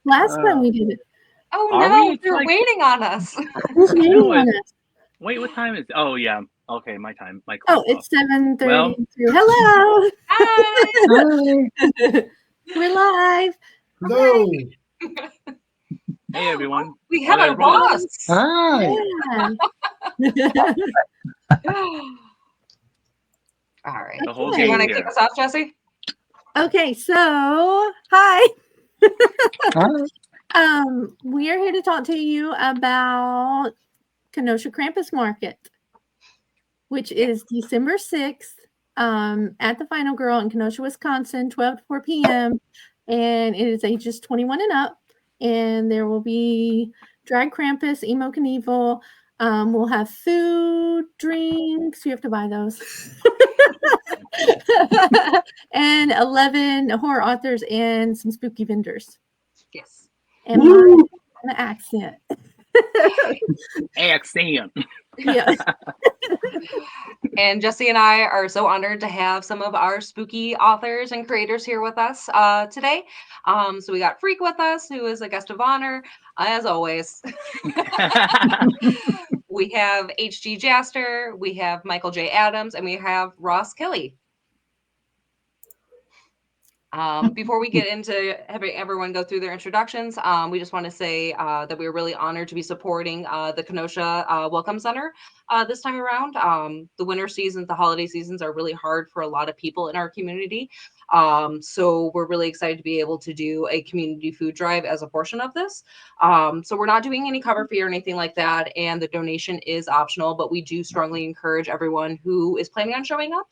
Last time we did it. Oh Are no, we? they're Like- waiting on us. Who's I waiting know on it. us? Wait, what time is? Oh yeah. Okay, my time. My Oh, clock. it's 7:32. Well- Hello. Hi. Hi. We're live. Hello. Hey everyone. We have a Roll. boss. Hi. Yeah. All right. The whole Do you gang want to here. kick us off, Jessie? Okay, so hi. Hi. We are here to talk to you about Kenosha Krampus Market, which is December 6th at the Final Girl in Kenosha, Wisconsin, 12 to 4 p.m. And it is ages 21 and up. And there will be Drag Krampus, Emo Knievel. We'll have food, drinks. You have to buy those. And 11 horror authors and some spooky vendors. Yes. And my accent. Accent. Yeah. And Jessie and I are so honored to have some of our spooky authors and creators here with us today. So we got Phrique with us, who is a guest of honor, as always. We have H.G. Jaster, we have Michael J. Adams, and we have Ross Killey. Before we get into having everyone go through their introductions, we just want to say that we're really honored to be supporting the Kenosha Welcome Center this time around. The winter seasons, the holiday seasons are really hard for a lot of people in our community. So we're really excited to be able to do a community food drive as a portion of this. So we're not doing any cover fee or anything like that, and the donation is optional, but we do strongly encourage everyone who is planning on showing up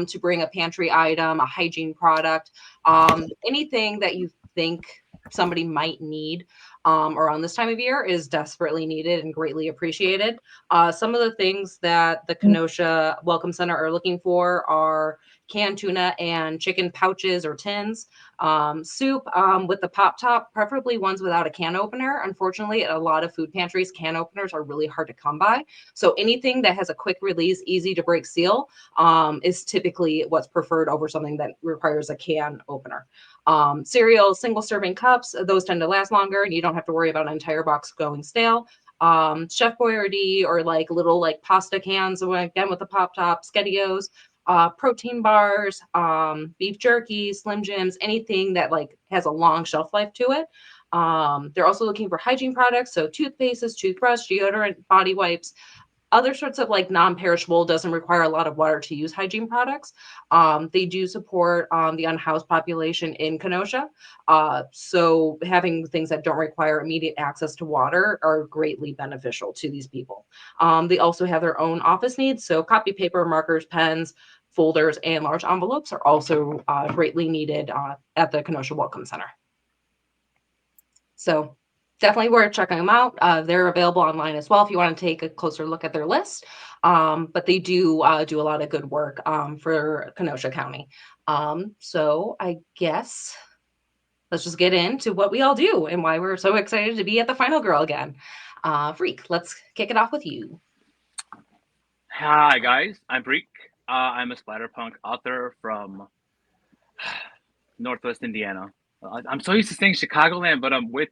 to bring a pantry item, a hygiene product, anything that you think somebody might need around this time of year is desperately needed and greatly appreciated. Some of the things that the Kenosha Welcome Center are looking for are canned tuna and chicken pouches or tins, soup with the pop top, preferably ones without a can opener. Unfortunately, at a lot of food pantries, can openers are really hard to come by. So anything that has a quick release, easy to break seal is typically what's preferred over something that requires a can opener. Cereal, single serving cups, those tend to last longer and you don't have to worry about an entire box going stale. Chef Boyardee or like little like pasta cans, again with the pop top, SpaghettiOs, protein bars, beef jerky, Slim Jims, anything that like has a long shelf life to it. They're also looking for hygiene products, so toothpastes, toothbrush, deodorant, body wipes, other sorts of like non-perishable, doesn't require a lot of water to use hygiene products. They do support the unhoused population in Kenosha. So having things that don't require immediate access to water are greatly beneficial to these people. They also have their own office needs. So copy paper, markers, pens, folders, and large envelopes are also greatly needed at the Kenosha Welcome Center. So definitely worth checking them out. They're available online as well if you want to take a closer look at their list. But they do do a lot of good work for Kenosha County. So I guess let's just get into what we all do and why we're so excited to be at the Final Girl again. Phrique, let's kick it off with you. Hi guys, I'm Phrique. I'm a splatterpunk author from Northwest Indiana. I'm so used to saying Chicagoland, but I'm with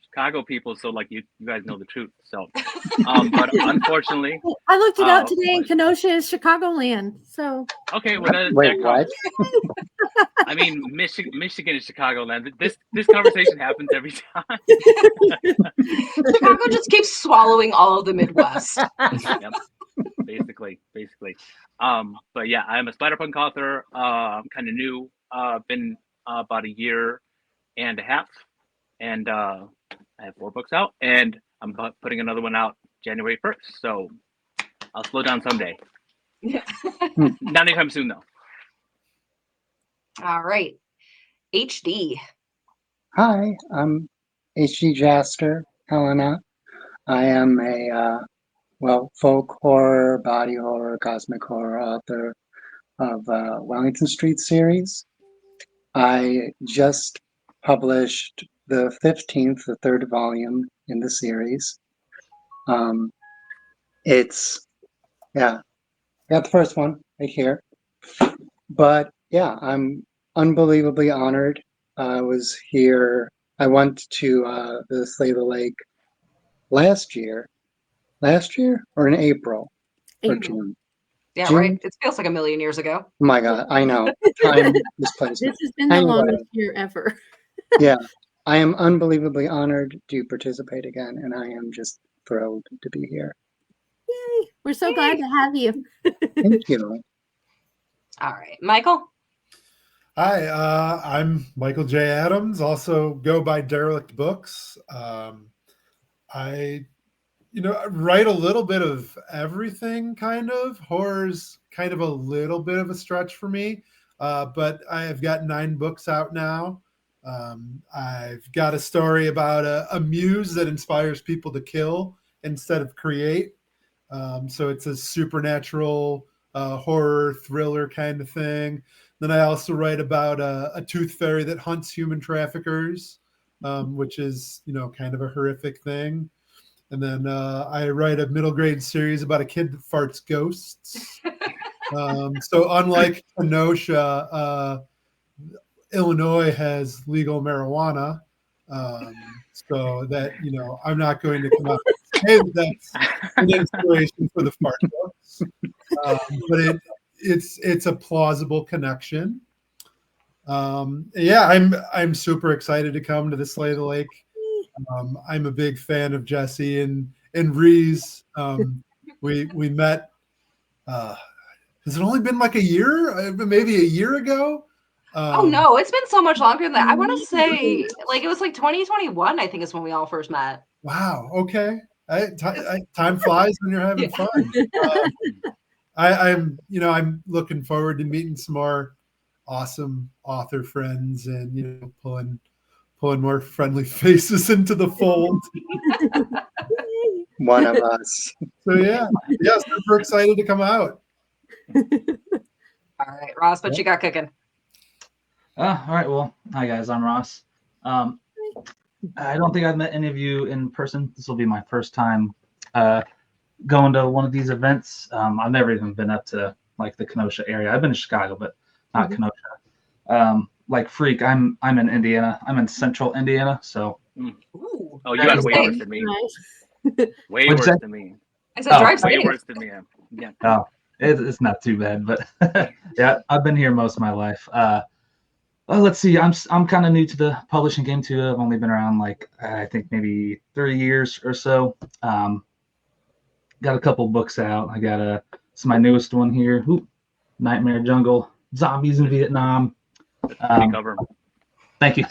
Chicago people, so like you guys know the truth. So, but unfortunately, I looked it up today, and Kenosha is Chicagoland. So okay, well that Wait, counts. what? I mean, Michigan is Chicagoland. This conversation happens every time. Chicago just keeps swallowing all of the Midwest. Yep. Basically. But yeah, I'm a splatterpunk author. I'm kind of new. Been about a year and a half, and I have 4 books out, and I'm putting another one out January 1st. So I'll slow down someday. Not anytime soon, though. All right, HD. Hi, I'm H.G. Jaster, Helena. I am a, folk horror, body horror, cosmic horror author of Wellington Street series. I just published the 15th, the 3rd volume in the series. Got the first one right here. But yeah, I'm unbelievably honored. I was here I went to the Slay the Lake last year or in April or April. June. Yeah, June? right. It feels like a million years ago. Oh my God, I know. Time displacement. This has been the Anyway. longest year ever. Yeah, I am unbelievably honored to participate again, and I am just thrilled to be here. Yay. We're so glad to have you. Thank you. All right, Michael. Hi, I'm Michael J. Adams, also go by Derelict Books. I write a little bit of everything, kind of. Horror's kind of a little bit of a stretch for me, but I've got 9 books out now. I've got a story about a muse that inspires people to kill instead of create. So it's a supernatural horror thriller kind of thing. Then I also write about a tooth fairy that hunts human traffickers, which is, kind of a horrific thing. And then I write a middle grade series about a kid that farts ghosts. So unlike Kenosha, Illinois has legal marijuana. So that, I'm not going to come out and say that's an inspiration for the fart ghosts. But it's a plausible connection. I'm super excited to come to the Slay the Lake. I'm a big fan of Jessie and Reese. We met. Has it only been like a year? Maybe a year ago. Oh no, it's been so much longer than that. I want to say like it was like 2021. I think is when we all first met. Wow. Okay. Time flies when you're having fun. I'm looking forward to meeting some more awesome author friends and pulling more friendly faces into the fold. One of us. So yeah, super excited to come out. All right, Ross, what you got cooking? All right. Well, hi guys. I'm Ross. I don't think I've met any of you in person. This will be my first time going to one of these events. I've never even been up to like the Kenosha area. I've been to Chicago, but not Kenosha. Like Phrique, I'm in Indiana. I'm in central Indiana. So. Ooh, Oh, you got way worse than me. Way worse than me. I said drive way safe. worse than me. Yeah. Oh, it's not too bad, but yeah, I've been here most of my life. Let's see. I'm kind of new to the publishing game too. I've only been around like I think maybe 30 years or so. Got a couple books out. I got it's my newest one here. Nightmare Jungle, Zombies in Vietnam. Pretty cover. Thank you.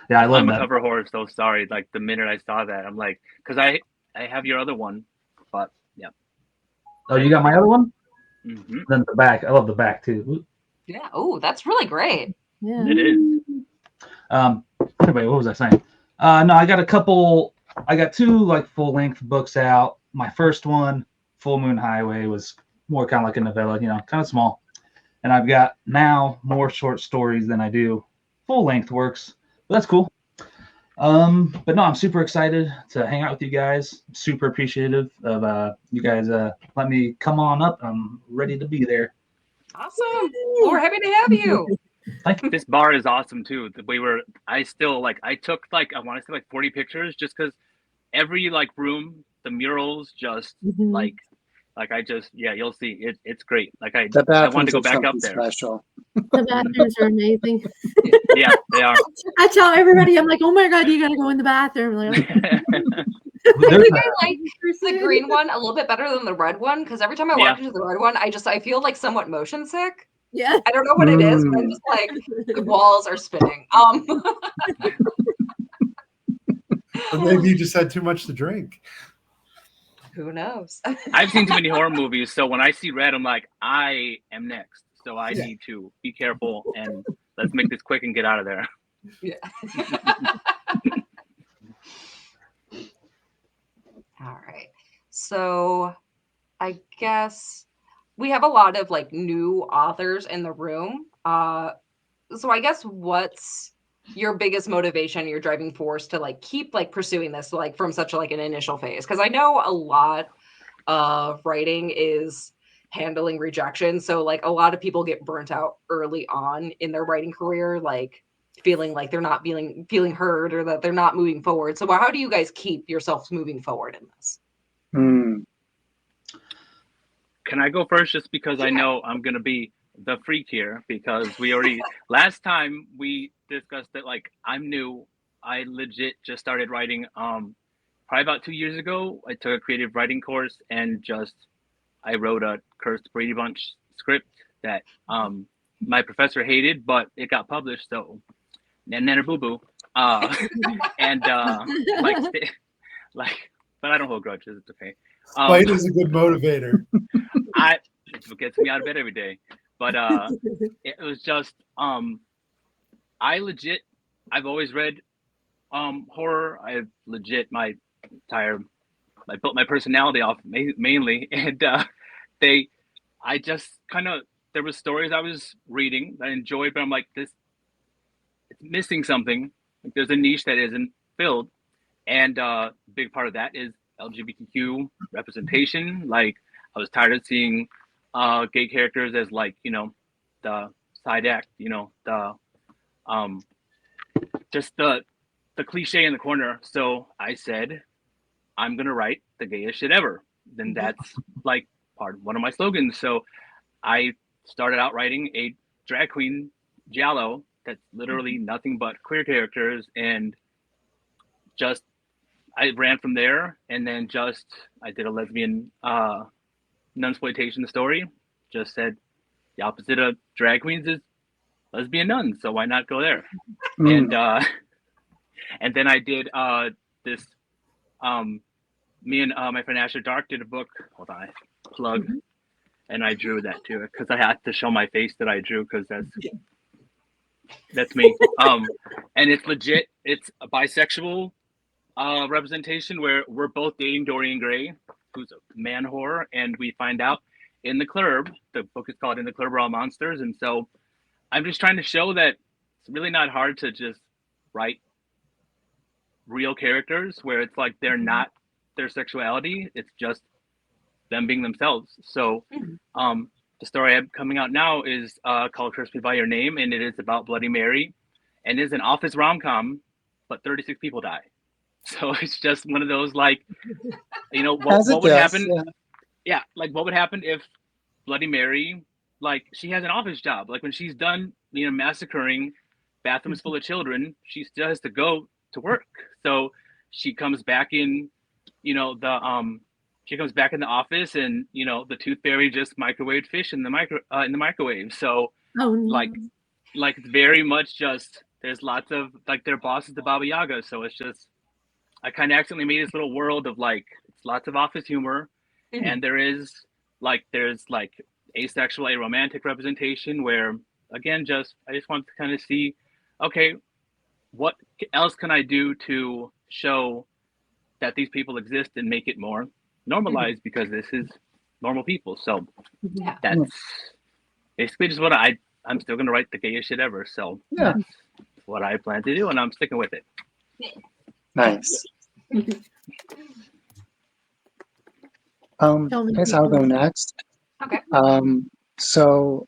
Yeah, I love I'm that. a cover horror, so sorry. Like the minute I saw that, I'm like, because I have your other one, but yeah. Oh, you got my other one? Mm-hmm. Then the back. I love the back too. Yeah. Oh, that's really great. Yeah. It is. Anyway, what was I saying? No, I got 2 like full length books out. My first one, Full Moon Highway, was more kind of like a novella, kind of small. And I've got now more short stories than I do full length works. But that's cool. But no, I'm super excited to hang out with you guys. Super appreciative of you guys letting me come on up. I'm ready to be there. Awesome. Well, we're happy to have you. This bar is awesome too. I took I want to say 40 pictures just because every room, the murals just you'll see it's great. I want to go back up there. Special. The bathrooms are amazing. Yeah, they are. I tell everybody, I'm like, oh my God, you got to go in the bathroom. Like, I think I like the green one a little bit better than the red one because every time I walk into the red one, I feel like somewhat motion sick. yeah. I don't know what it is, but I'm just like the walls are spinning. Or maybe you just had too much to drink. Who knows? I've seen too many horror movies, so when I see red, I'm like, I am next. So I need to be careful and let's make this quick and get out of there. Yeah. All right. So I guess we have a lot of new authors in the room. So I guess what's your biggest motivation, your driving force to keep pursuing this from such an initial phase? Because I know a lot of writing is handling rejection. So a lot of people get burnt out early on in their writing career, feeling like they're not feeling heard or that they're not moving forward. So how do you guys keep yourselves moving forward in this? Can I go first just because I know I'm going to be the freak here, because we already last time we discussed that, like, I'm new. I legit just started writing probably about 2 years ago. I took a creative writing course and I wrote a Cursed Brady Bunch script that my professor hated, but it got published, so nanner boo boo. And but I don't hold grudges. It's okay. Spite is a good motivator. It's what gets me out of bed every day. But it was just I've always read horror. I built my personality off mainly, and there was stories I was reading that I enjoyed, but I'm like, it's missing something. Like, there's a niche that isn't filled, and a big part of that is LGBTQ representation. Like, I was tired of seeing gay characters as, like, the side act, just the cliche in the corner. So I said, I'm gonna write the gayest shit ever. Then that's like one of my slogans. So I started out writing a drag queen giallo that's literally nothing but queer characters, and just I ran from there. And then I did a lesbian nunsploitation story. Just said the opposite of drag queens is lesbian nuns, so why not go there? And then I did this. Me and my friend Asher Dark did a book. Hold on, plug. And I drew that too, because I had to show my face that I drew, because that's me. And it's legit. It's a bisexual representation where we're both dating Dorian Gray, who's a man whore, and we find out in the club. The book is called "In the Club We're All Monsters," and so I'm just trying to show that it's really not hard to just write real characters where it's like they're not their sexuality, it's just them being themselves. So the story I have coming out now is called Curse Me By Your Name, and it is about Bloody Mary, and is an office rom-com, but 36 people die. So it's just one of those, like, what would happen? Yeah, like, what would happen if Bloody Mary, like, she has an office job, like, when she's done massacring bathrooms full of children, she still has to go to work. So she comes back in she comes back in the office, and the tooth fairy just microwaved fish in the microwave. So like it's very much just, there's lots of, like, their boss is the Baba Yaga, so it's just, I kind of accidentally made this little world of, like, it's lots of office humor, and there's asexual, aromantic representation where, again, I just want to kind of see, okay, what else can I do to show that these people exist and make it more normalized, because this is normal people. So that's basically just what I'm still going to write the gayest shit ever. So that's what I plan to do, and I'm sticking with it. Nice. I guess I'll go next. Okay. So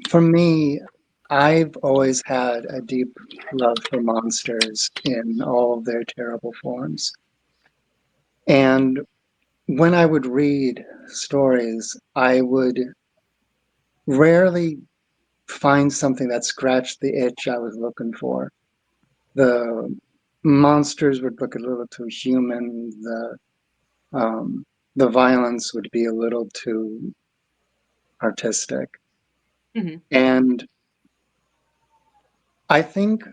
for me, I've always had a deep love for monsters in all of their terrible forms. And when I would read stories, I would rarely find something that scratched the itch I was looking for. The monsters would look a little too human. The violence would be a little too artistic. And I think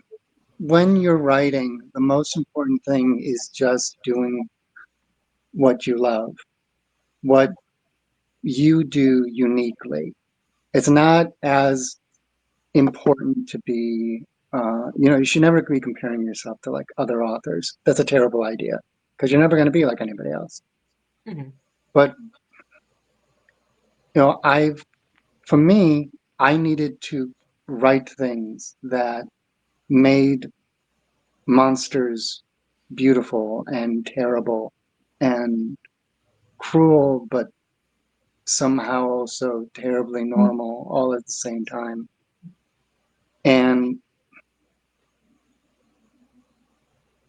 when you're writing, the most important thing is just doing what you love, what you do uniquely. It's not as important to be, you should never be comparing yourself to, like, other authors. That's a terrible idea, because you're never going to be like anybody else. But, for me, I needed to write things that made monsters beautiful and terrible and cruel, but somehow also terribly normal all at the same time. And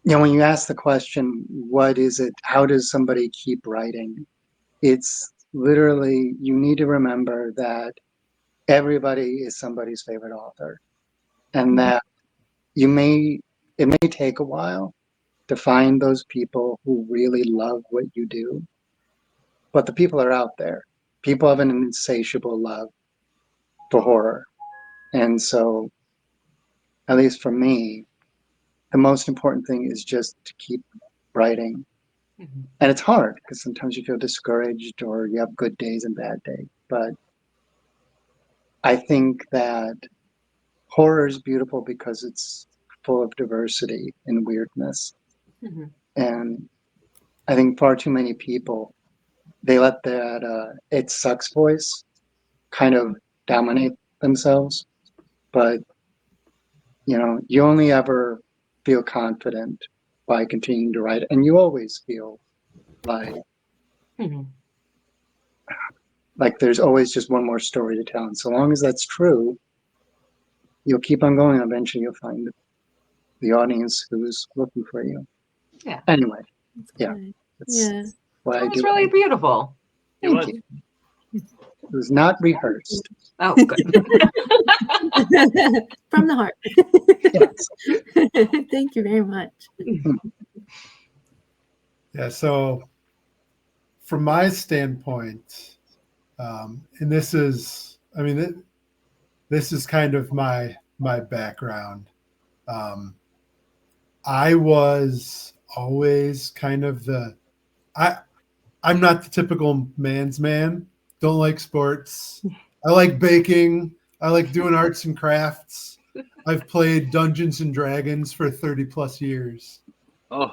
when you ask the question, what is it? How does somebody keep writing? It's literally, you need to remember that everybody is somebody's favorite author, and that it may take a while to find those people who really love what you do, but the people are out there. People have an insatiable love for horror. And so, at least for me, the most important thing is just to keep writing. And it's hard because sometimes you feel discouraged or you have good days and bad days. But I think that horror is beautiful because it's full of diversity and weirdness. And I think far too many people, they let that it sucks voice kind of dominate themselves. But, you only ever feel confident by continuing to write. And you always feel like there's always just one more story to tell. And so long as that's true, you'll keep on going. Eventually you'll find the audience who's looking for you. Yeah. Anyway, Good. that's what That I was do. really beautiful. It Thank was. you. It was not rehearsed. Oh, good. From the heart. Yes. Thank you very much. Yeah. So, from my standpoint, and this is, this is kind of my background. I was always kind of I'm not the typical man's man. Don't like sports. I like baking. I like doing arts and crafts. I've played Dungeons and Dragons for 30 plus years. Oh,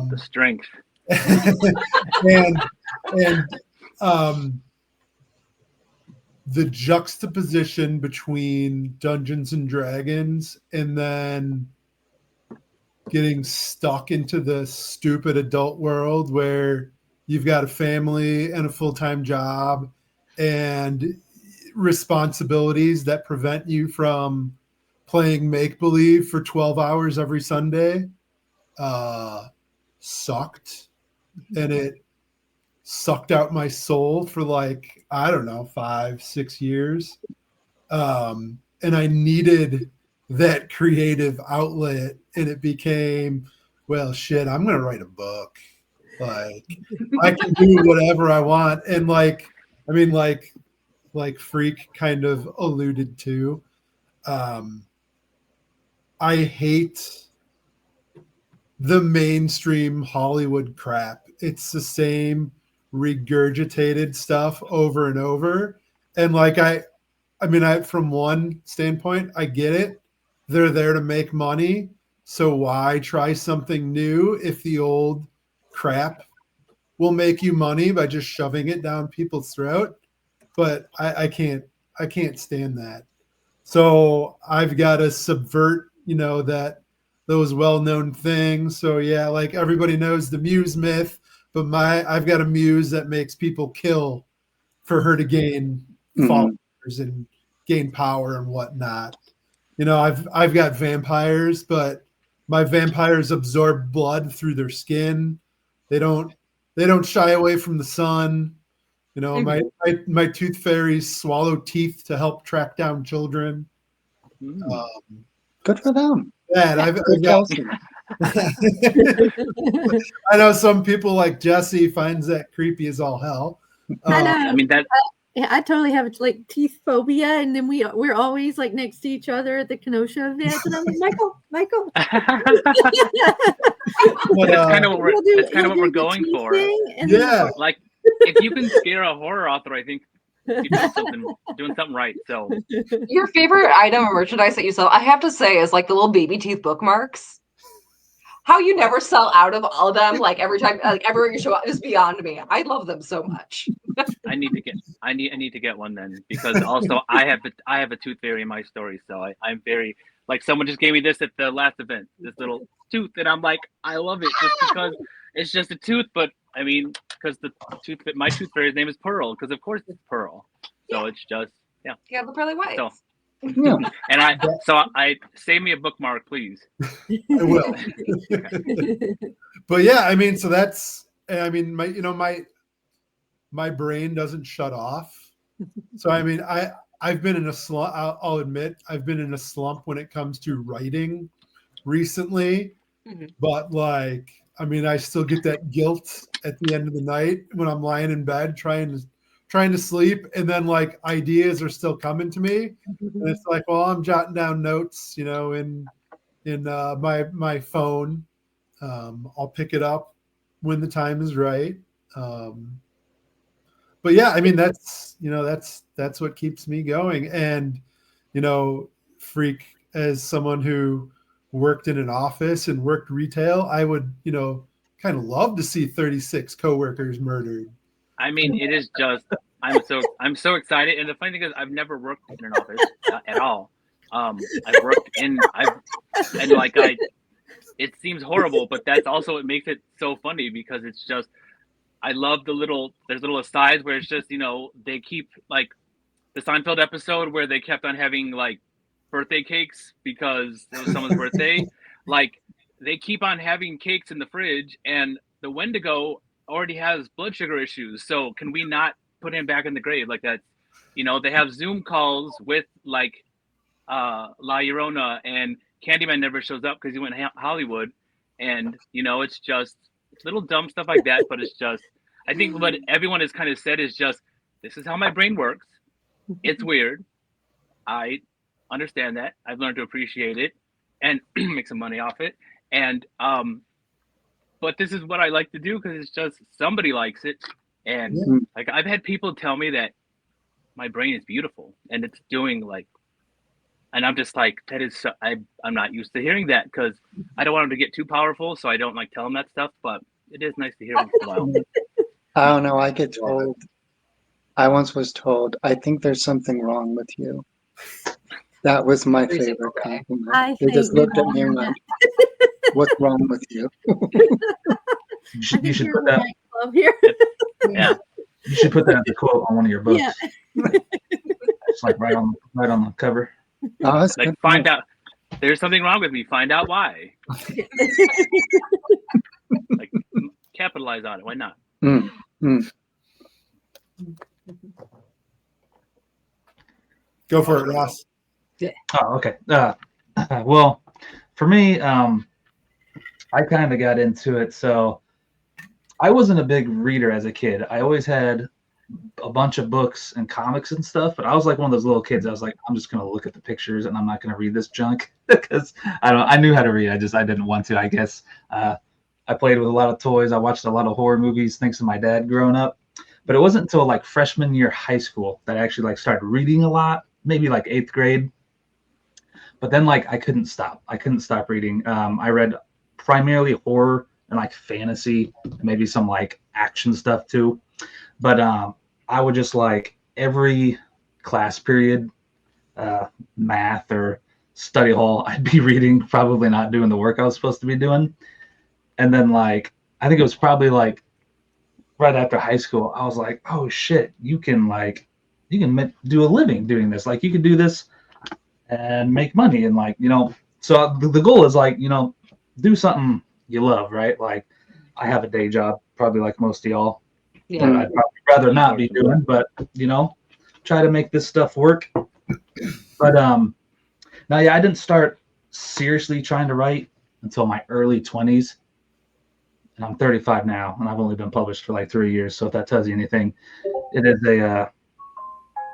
the strength. and the juxtaposition between Dungeons and Dragons and then getting stuck into the stupid adult world where you've got a family and a full-time job and responsibilities that prevent you from playing make-believe for 12 hours every Sunday sucked. And it sucked out my soul for 5-6 years. And I needed that creative outlet, and it became, well, shit, I'm going to write a book. Like, I can do whatever I want. And like Phrique kind of alluded to, I hate the mainstream Hollywood crap. It's the same regurgitated stuff over and over. And from one standpoint, I get it. They're there to make money. So why try something new if the old crap will make you money by just shoving it down people's throat? But I can't stand that. So I've got to subvert, those well-known things. So yeah, like everybody knows the muse myth, but I've got a muse that makes people kill for her to gain followers and gain power and whatnot. I've got vampires, but my vampires absorb blood through their skin. They don't shy away from the sun. My tooth fairies swallow teeth to help track down children. Good for them. Yeah, I've got, I know some people like Jessie finds that creepy as all hell. I know. I mean that. Yeah, I totally have teeth phobia, and then we're always next to each other at the Kenosha event, and I'm like, Michael. That's kind of what we're going for. Yeah. Like, if you can scare a horror author, I think you're doing something right. So Your favorite item of merchandise that you sell, I have to say, is the little baby teeth bookmarks. How you never sell out of all of them, every time, everywhere you show up, is beyond me. I love them so much. I need to get one then, because also I have a tooth fairy in my story, so I'm very someone just gave me this at the last event, this little tooth, and I'm like, I love it just because it's just a tooth, but I mean, because my tooth fairy's name is Pearl, because of course it's Pearl, so it's just Yeah, the pearly whites. So, Yeah. And I save me a bookmark, please. I will. But yeah, I mean, so that's, I mean, my brain doesn't shut off. So I mean, I've been in a slump. I'll admit I've been in a slump when it comes to writing recently. But like, I mean, I still get that guilt at the end of the night when I'm lying in bed trying to sleep, and then like ideas are still coming to me, and it's like, well, I'm jotting down notes, in my phone. I'll pick it up when the time is right. But yeah, I mean, that's what keeps me going. And Phrique, as someone who worked in an office and worked retail, I would kind of love to see 36 coworkers murdered. I mean, it is just I'm so excited. And the funny thing is, I've never worked in an office at all. It seems horrible, but that's also what makes it so funny, because it's just, I love there's little asides where it's just, they keep, like the Seinfeld episode where they kept on having like birthday cakes because it was someone's birthday. Like, they keep on having cakes in the fridge, and the Wendigo already has blood sugar issues. So can we not put him back in the grave like that? They have Zoom calls with like La Llorona, and Candyman never shows up because he went Hollywood. And it's just little dumb stuff like that. But it's just, I think what everyone has kind of said is just, this is how my brain works. It's weird. I understand that. I've learned to appreciate it and make some money off it. And but this is what I like to do, because it's just, somebody likes it. And like, I've had people tell me that my brain is beautiful and it's doing like, and I'm just like, that is I'm not used to hearing that, because I don't want them to get too powerful, so I don't like tell them that stuff. But it is nice to hear once in a while. I don't know. I get told. I once was told, I think there's something wrong with you. That was my favorite compliment. They just looked at me and went, what's wrong with you? You should put that. Here. Yeah. You should put that as a quote on one of your books. Yeah. It's like right on the cover. Oh, that's Like, good. find out, there's something wrong with me. Find out why. Like, capitalize on it. Why not? Go for it, Ross. Oh, okay. Well, for me, I kind of got into it. So I wasn't a big reader as a kid. I always had a bunch of books and comics and stuff, but I was like one of those little kids. I was like, I'm just going to look at the pictures and I'm not going to read this junk, because I knew how to read. I didn't want to, I guess. I played with a lot of toys. I watched a lot of horror movies, thanks to my dad growing up. But it wasn't until like freshman year high school that I actually like started reading a lot, maybe like 8th grade. But then like I couldn't stop. Reading. I read primarily horror and like fantasy, maybe some like action stuff too. But I would just like every class period, math or study hall, I'd be reading, probably not doing the work I was supposed to be doing. And then like, I think it was probably like right after high school, I was like, oh shit, you can do a living doing this. Like, you can do this and make money. And like, so the goal is like, do something you love, right? Like, I have a day job, probably like most of y'all. Yeah. I'd probably rather not be doing, but try to make this stuff work. But now, yeah, I didn't start seriously trying to write until my early 20s. And I'm 35 now, and I've only been published for like 3 years. So if that tells you anything, it is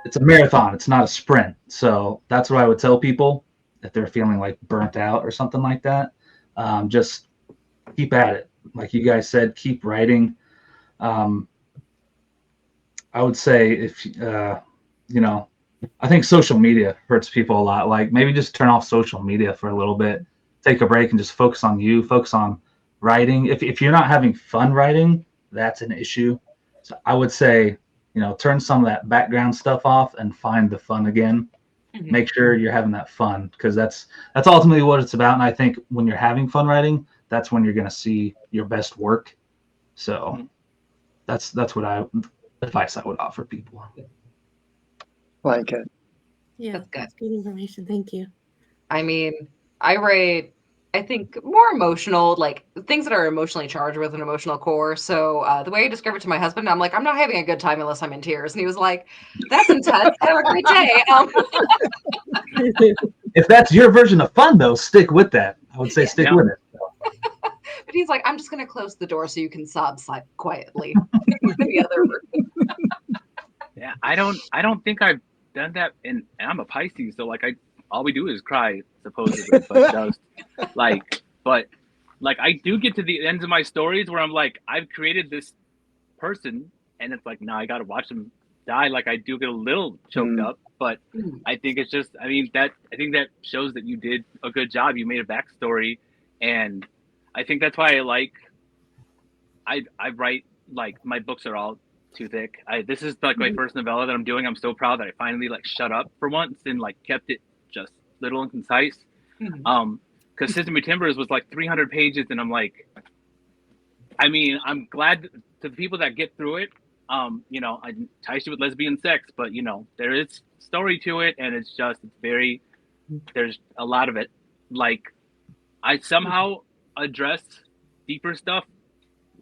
it's a marathon. It's not a sprint. So that's what I would tell people if they're feeling like burnt out or something like that. Just keep at it. Like you guys said, keep writing. I would say if, I think social media hurts people a lot. Like, maybe just turn off social media for a little bit, take a break and just focus on you, focus on writing. If you're not having fun writing, that's an issue. So I would say, turn some of that background stuff off and find the fun again. Mm-hmm. Make sure you're having that fun, because that's ultimately what it's about. And I think when you're having fun writing, that's when you're going to see your best work. So that's what advice I would offer people. Like it. Yeah, That's good. that's good information. Thank you. I mean, I write, I think, more emotional, like things that are emotionally charged with an emotional core. So the way I describe it to my husband, I'm like, I'm not having a good time unless I'm in tears. And he was like, that's intense. Have a great day. If that's your version of fun, though, stick with that. I would say stick Yeah. with it. But he's like, I'm just going to close the door so you can sob quietly in the other room. Yeah, I don't think I've done that, and I'm a Pisces, so like all we do is cry supposedly, but I do get to the ends of my stories where I'm like, I've created this person, and it's like, now I got to watch them die. Like I do get a little choked up, but I think it's just, I think that shows that you did a good job. You made a backstory, and I think that's why I write, like, my books are all too thick. This is like my first novella that I'm doing. I'm so proud that I finally like shut up for once and like kept it just little and concise. Because Sesame Timbers was like 300 pages, and I'm like, I mean, I'm glad to the people that get through it. You know, I ties you with lesbian sex, but you know, there is story to it, and it's very, there's a lot of it. Like, I somehow addressed deeper stuff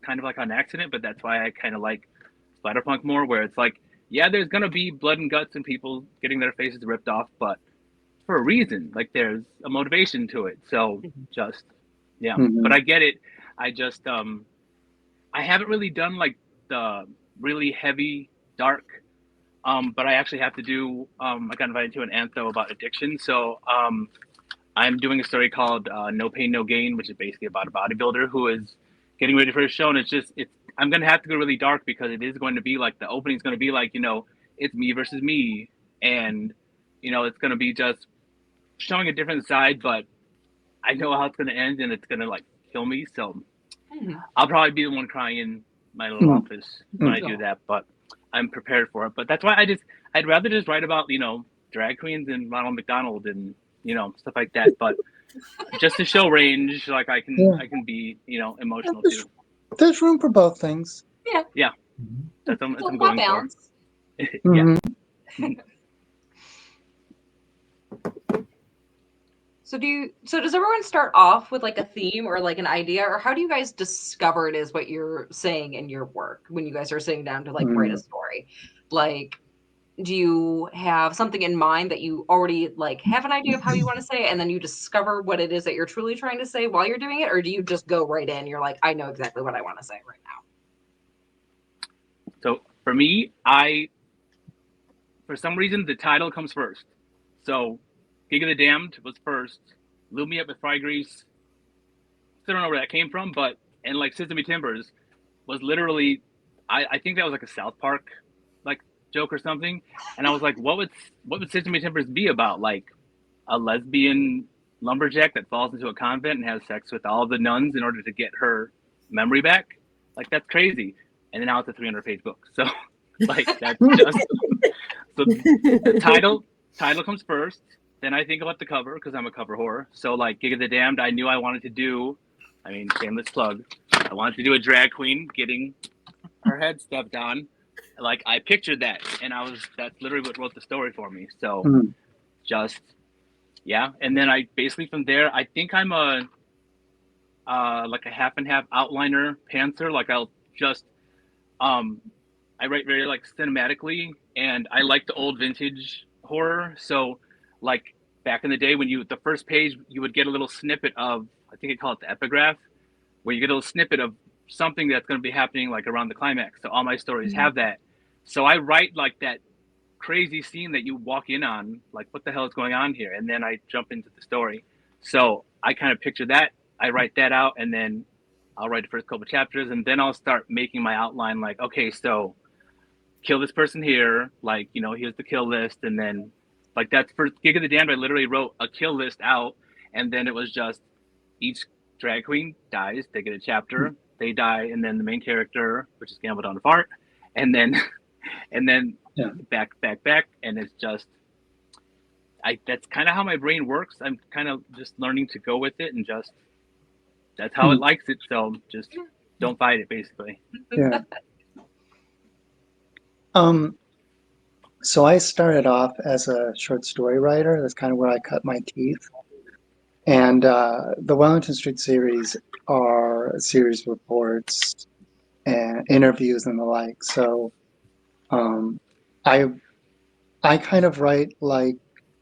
kind of like on accident, but that's why I kind of like Spider-Punk more, where it's like, yeah, there's gonna be blood and guts and people getting their faces ripped off, but for a reason. Like there's a motivation to it. So just but I get it. I just I haven't really done like the really heavy dark, but I actually have to do I got invited to an antho about addiction, so I'm doing a story called No Pain No Gain, which is basically about a bodybuilder who is getting ready for a show, and I'm gonna have to go really dark because it is going to be like, the opening is going to be like, you know, it's me versus me, and you know, it's going to be just showing a different side, but I know how it's going to end, and it's going to like kill me, so I'll probably be the one crying in my little office when I do that, but I'm prepared for it. But that's why I'd rather just write about, you know, drag queens and Ronald McDonald and, you know, stuff like that, but just to show range, like I can be, you know, emotional too. There's room for both things. Yeah. That's what I'm about going balance. for. Yeah. So does everyone start off with like a theme or like an idea, or how do you guys discover it is what you're saying in your work when you guys are sitting down to like write a story? Like, do you have something in mind that you already like have an idea of how you want to say it, and then you discover what it is that you're truly trying to say while you're doing it? Or do you just go right in? You're like, I know exactly what I want to say right now. So for me, for some reason, the title comes first. So Gig of the Damned was first. Lube Me Up with Fry Grease. Still don't know where that came from, and like Sesame Timbers was literally, I think that was like a South Park like joke or something. And I was like, what would Sesame Timbers be about? Like a lesbian lumberjack that falls into a convent and has sex with all the nuns in order to get her memory back? Like, that's crazy. And then now it's a 300-page book. So like, that's just so the title comes first. Then I think about the cover because I'm a cover whore. So like Gig of the Damned, I knew I wanted to do, I mean, shameless plug, I wanted to do a drag queen getting her head stepped on. Like I pictured that, and that's literally what wrote the story for me. So just, yeah. And then I basically from there, I think I'm like a half and half outliner pantser. Like I'll just, I write very like cinematically, and I like the old vintage horror. So like back in the day when the first page, you would get a little snippet of, I think they call it the epigraph, where you get a little snippet of something that's going to be happening like around the climax. So all my stories have that. So I write like that crazy scene that you walk in on, like what the hell is going on here? And then I jump into the story. So I kind of picture that. I write that out, and then I'll write the first couple chapters, and then I'll start making my outline like, okay, so kill this person here, like, you know, here's the kill list. And then like that's for Gig of the Damned, I literally wrote a kill list out, and then it was just each drag queen dies, they get a chapter, they die, and then the main character, which is Gamble Down Fart, and then back, and it's just that's kind of how my brain works. I'm kind of just learning to go with it, and just that's how it likes it. So just don't fight it, basically. Yeah. So I started off as a short story writer. That's kind of where I cut my teeth. And the Wellington Street series are a series of reports and interviews and the like. So um, I kind of write like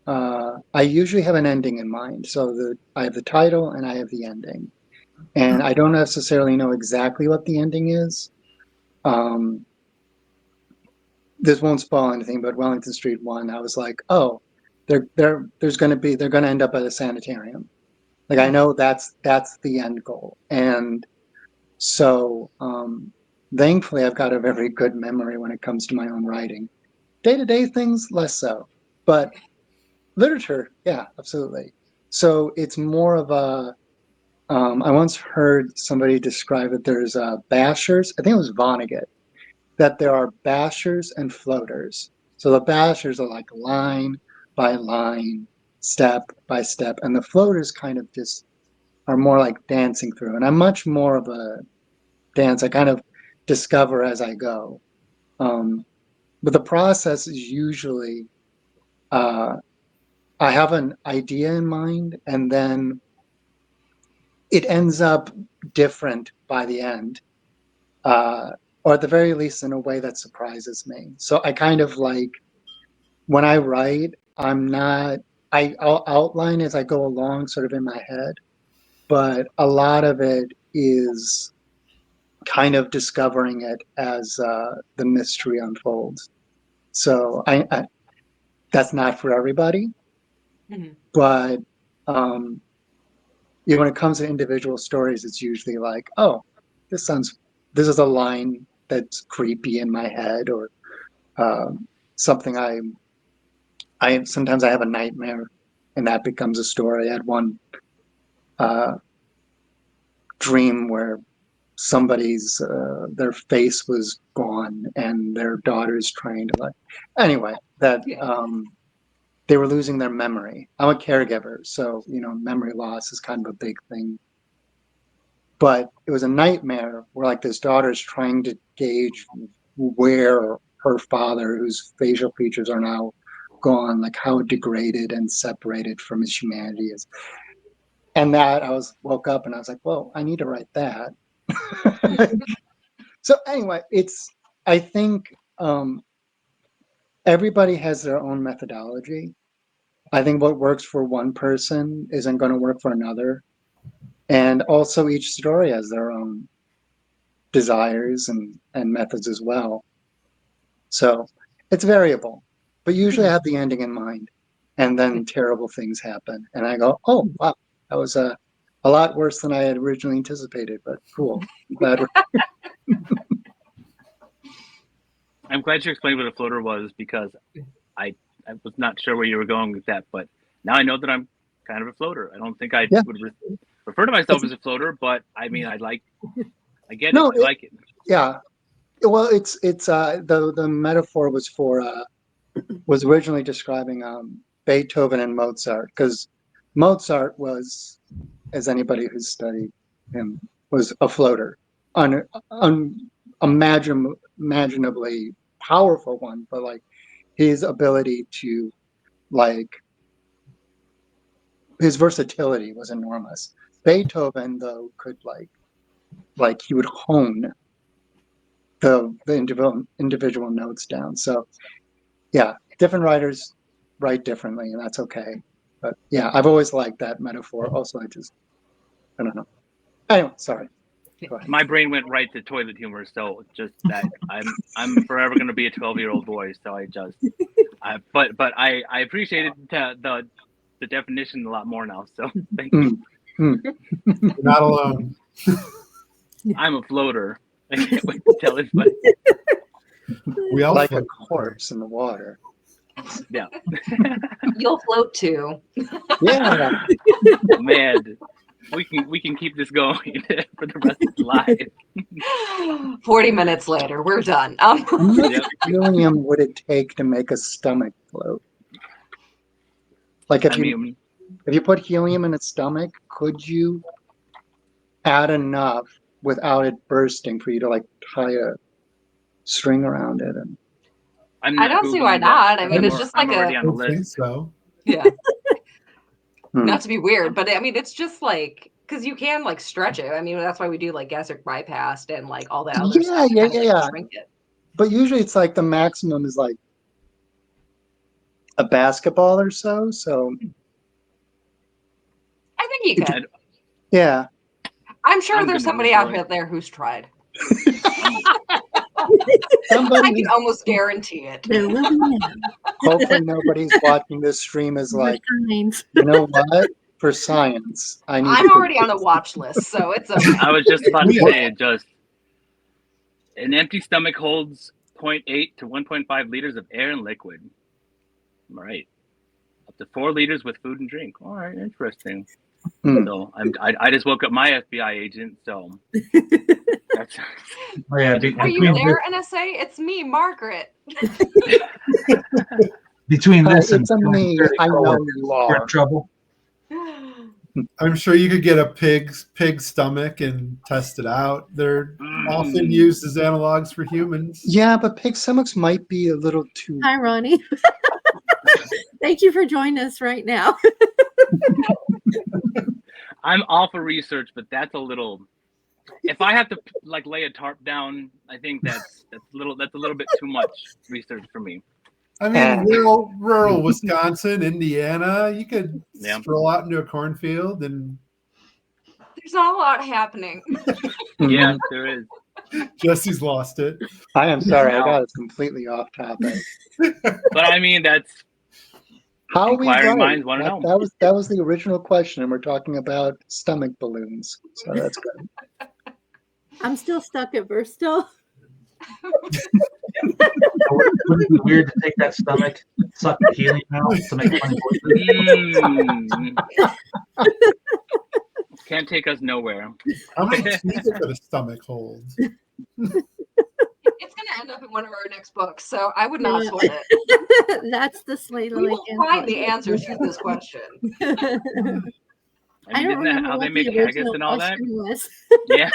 I usually have an ending in mind. So I have the title and I have the ending, and I don't necessarily know exactly what the ending is. Um, this won't spoil anything, but Wellington Street 1, I was like, oh, they're going to end up at a sanitarium. Like I know that's the end goal, and so thankfully I've got a very good memory when it comes to my own writing. Day-to-day things less so, but literature, yeah, absolutely. So it's more of a. I once heard somebody describe it. There's bashers. I think it was Vonnegut. That there are bashers and floaters. So the bashers are like line by line, step by step, and the floaters kind of just are more like dancing through. And I'm much more of a dance. I kind of discover as I go. But the process is usually uh, I have an idea in mind, and then it ends up different by the end, or at the very least in a way that surprises me. So I kind of like when I write, I'll outline as I go along, sort of in my head, but a lot of it is kind of discovering it as the mystery unfolds. So that's not for everybody, but when it comes to individual stories, it's usually like, oh, this is a line that's creepy in my head, or something I sometimes I have a nightmare, and that becomes a story. I had one dream where somebody's their face was gone and their daughter's trying to anyway that they were losing their memory. I'm a caregiver, so memory loss is kind of a big thing, but it was a nightmare where like this daughter's trying to gauge where her father, whose facial features are now gone, like how degraded and separated from his humanity is. And that woke up and I was like, well, I need to write that. So anyway, I think everybody has their own methodology. I think what works for one person isn't going to work for another. And also each story has their own desires and methods as well. So it's variable, but usually I have the ending in mind, and then terrible things happen. And I go, oh, wow, that was a lot worse than I had originally anticipated, but cool. I'm glad you explained what a floater was, because I was not sure where you were going with that, but now I know that I'm kind of a floater. I don't think I would refer to myself as a floater, but I mean, I get it. I like it. Yeah. Well, it's the metaphor was originally describing Beethoven and Mozart, because Mozart was, as anybody who's studied him, was a floater, unimaginably powerful one, but like his ability to his versatility was enormous. Beethoven, though, could he would hone the individual notes down. So yeah, different writers write differently, and that's okay. But yeah, I've always liked that metaphor. Also, I don't know. Anyway, sorry. Go ahead. My brain went right to toilet humor, so just that I'm forever going to be a 12-year-old boy. So but I appreciated the definition a lot more now. So thank you. You're not alone. I'm a floater. I can't wait to tell everybody. We all like float. a corpse in the water. Yeah. You'll float too. Yeah. Man, we can keep this going for the rest of the life. 40 minutes later, we're done. How much helium would it take to make a stomach float? Like if you put helium in its stomach, could you add enough without it bursting for you to like tie a string around it? I'm I not don't see why Googling that not. I mean, it's anymore. just I'm like already a on the I think list. so. yeah. Hmm. Not to be weird, but I mean, it's just like because you can like stretch it. I mean, that's why we do like gastric bypass and like all that other stuff to Yeah, kind of yeah, like yeah. shrink it. But usually it's like the maximum is like a basketball or so. So I think you could. yeah. I'm sure I'm there's gonna somebody Google out it. there who's tried. Somebody I can who's almost guarantee it. There will be now. hopefully nobody's watching this stream is like, Signs. you know what? For science, I need I'm to already on a watch list, so it's okay. I was just about to Yeah. say it. Just an empty stomach holds 0.8 to 1.5 liters of air and liquid. All right, up to 4 liters with food and drink. All right, interesting. Hmm. So I just woke up my FBI agent. So that's Oh, yeah, Are you between, there, NSA? It's me, Margaret. between Hi, this and it's a me. 30 I know coworkers, you we're in are. trouble. I'm sure you could get a pig's stomach and test it out. They're often Mm. used as analogs for humans. Yeah, but pig stomachs might be a little too. Hi, Ronnie. Thank you for joining us right now. I'm all for research, but that's a little. If I have to like lay a tarp down, I think that's a little bit too much research for me. I mean, rural Wisconsin, Indiana, you could Yeah. stroll out into a cornfield and There's not a lot happening. Yeah, there is. Jesse's lost it. I am sorry, I No. got us completely off topic. But I mean, that's How are we Inquiring right? minds wanna know. That was the original question, and we're talking about stomach balloons. So that's good. I'm still stuck at verse still. Wouldn't it be weird to take that stomach, suck the helium out to make funny voices? Can't take us nowhere. How many teeth could a stomach hold? It's going to end up in one of our next books, so I would not Yeah. sweat it. That's the slate We will find the answers to this question. I mean, I don't isn't that remember how they what make the haggis original and all that? question was. Yeah.